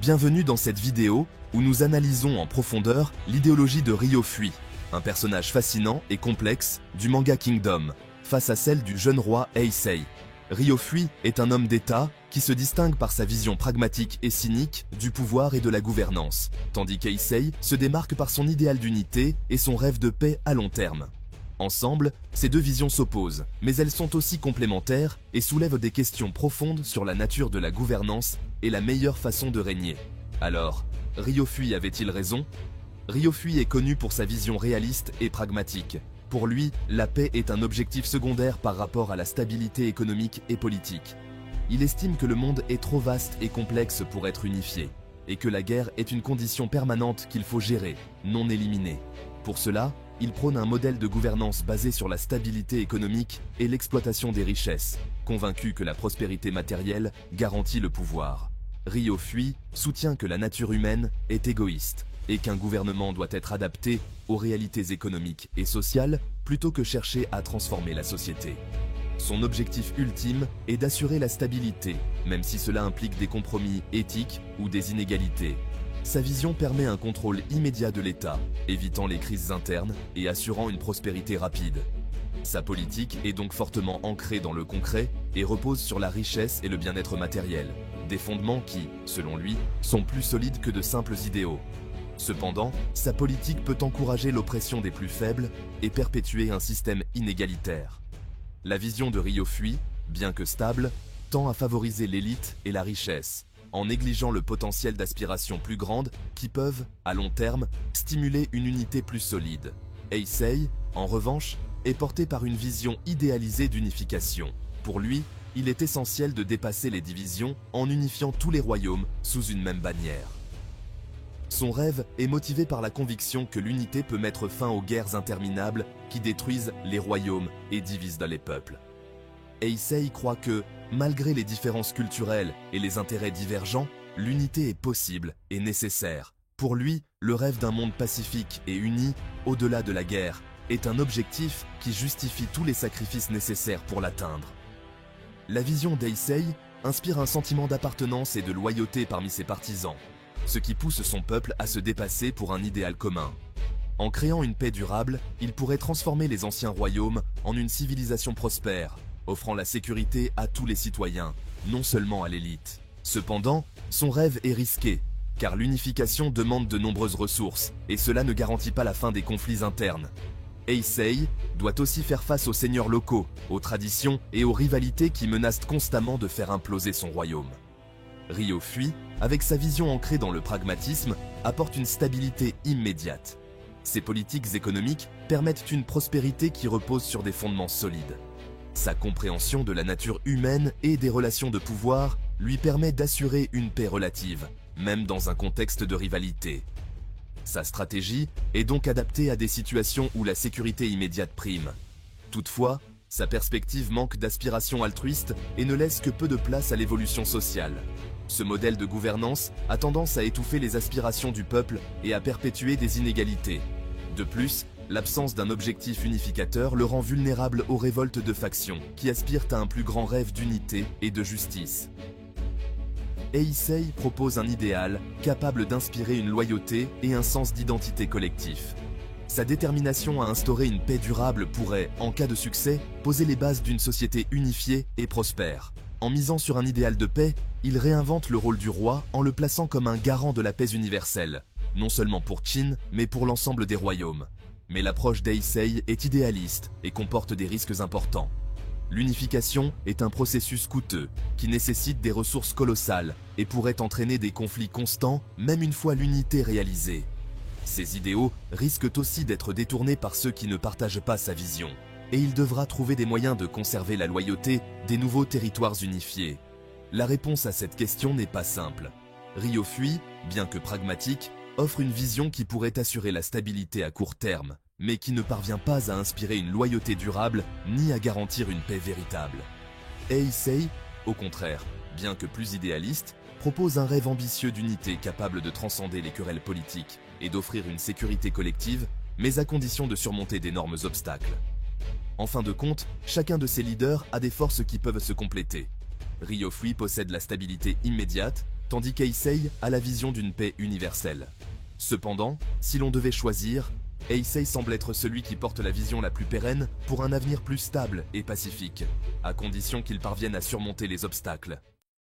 Bienvenue dans cette vidéo où nous analysons en profondeur l'idéologie de Ryofui, un personnage fascinant et complexe du manga Kingdom, face à celle du jeune roi Heisei. Ryofui est un homme d'État qui se distingue par sa vision pragmatique et cynique du pouvoir et de la gouvernance, tandis qu'Heisei se démarque par son idéal d'unité et son rêve de paix à long terme. Ensemble, ces deux visions s'opposent, mais elles sont aussi complémentaires et soulèvent des questions profondes sur la nature de la gouvernance et la meilleure façon de régner. Alors, Ryofui avait-il raison? Ryofui est connu pour sa vision réaliste et pragmatique. Pour lui, la paix est un objectif secondaire par rapport à la stabilité économique et politique. Il estime que le monde est trop vaste et complexe pour être unifié, et que la guerre est une condition permanente qu'il faut gérer, non éliminer. Pour cela, il prône un modèle de gouvernance basé sur la stabilité économique et l'exploitation des richesses, convaincu que la prospérité matérielle garantit le pouvoir. Ryofui soutient que la nature humaine est égoïste et qu'un gouvernement doit être adapté aux réalités économiques et sociales plutôt que chercher à transformer la société. Son objectif ultime est d'assurer la stabilité, même si cela implique des compromis éthiques ou des inégalités. Sa vision permet un contrôle immédiat de l'État, évitant les crises internes et assurant une prospérité rapide. Sa politique est donc fortement ancrée dans le concret et repose sur la richesse et le bien-être matériel, des fondements qui, selon lui, sont plus solides que de simples idéaux. Cependant, sa politique peut encourager l'oppression des plus faibles et perpétuer un système inégalitaire. La vision de Ryofui, bien que stable, tend à favoriser l'élite et la richesse, en négligeant le potentiel d'aspirations plus grandes qui peuvent, à long terme, stimuler une unité plus solide. Heisei, en revanche, est porté par une vision idéalisée d'unification. Pour lui, il est essentiel de dépasser les divisions en unifiant tous les royaumes sous une même bannière. Son rêve est motivé par la conviction que l'unité peut mettre fin aux guerres interminables qui détruisent les royaumes et divisent les peuples. Heisei croit que, malgré les différences culturelles et les intérêts divergents, l'unité est possible et nécessaire. Pour lui, le rêve d'un monde pacifique et uni, au-delà de la guerre, est un objectif qui justifie tous les sacrifices nécessaires pour l'atteindre. La vision d'Heisei inspire un sentiment d'appartenance et de loyauté parmi ses partisans, ce qui pousse son peuple à se dépasser pour un idéal commun. En créant une paix durable, il pourrait transformer les anciens royaumes en une civilisation prospère, offrant la sécurité à tous les citoyens, non seulement à l'élite. Cependant, son rêve est risqué, car l'unification demande de nombreuses ressources, et cela ne garantit pas la fin des conflits internes. Heisei doit aussi faire face aux seigneurs locaux, aux traditions et aux rivalités qui menacent constamment de faire imploser son royaume. Ryofui, avec sa vision ancrée dans le pragmatisme, apporte une stabilité immédiate. Ses politiques économiques permettent une prospérité qui repose sur des fondements solides. Sa compréhension de la nature humaine et des relations de pouvoir lui permet d'assurer une paix relative, même dans un contexte de rivalité. Sa stratégie est donc adaptée à des situations où la sécurité immédiate prime. Toutefois, sa perspective manque d'aspiration altruiste et ne laisse que peu de place à l'évolution sociale. Ce modèle de gouvernance a tendance à étouffer les aspirations du peuple et à perpétuer des inégalités. De plus, l'absence d'un objectif unificateur le rend vulnérable aux révoltes de factions qui aspirent à un plus grand rêve d'unité et de justice. Heisei propose un idéal capable d'inspirer une loyauté et un sens d'identité collectif. Sa détermination à instaurer une paix durable pourrait, en cas de succès, poser les bases d'une société unifiée et prospère. En misant sur un idéal de paix, il réinvente le rôle du roi en le plaçant comme un garant de la paix universelle, non seulement pour Qin, mais pour l'ensemble des royaumes. Mais l'approche d'Heisei est idéaliste et comporte des risques importants. L'unification est un processus coûteux qui nécessite des ressources colossales et pourrait entraîner des conflits constants même une fois l'unité réalisée. Ces idéaux risquent aussi d'être détournés par ceux qui ne partagent pas sa vision, et il devra trouver des moyens de conserver la loyauté des nouveaux territoires unifiés. La réponse à cette question n'est pas simple. Ryofui, bien que pragmatique, offre une vision qui pourrait assurer la stabilité à court terme, mais qui ne parvient pas à inspirer une loyauté durable ni à garantir une paix véritable. Heisei, au contraire, bien que plus idéaliste, propose un rêve ambitieux d'unité capable de transcender les querelles politiques et d'offrir une sécurité collective, mais à condition de surmonter d'énormes obstacles. En fin de compte, chacun de ces leaders a des forces qui peuvent se compléter. Ryofui possède la stabilité immédiate, tandis qu'Heisei a la vision d'une paix universelle. Cependant, si l'on devait choisir, Heisei semble être celui qui porte la vision la plus pérenne pour un avenir plus stable et pacifique, à condition qu'il parvienne à surmonter les obstacles.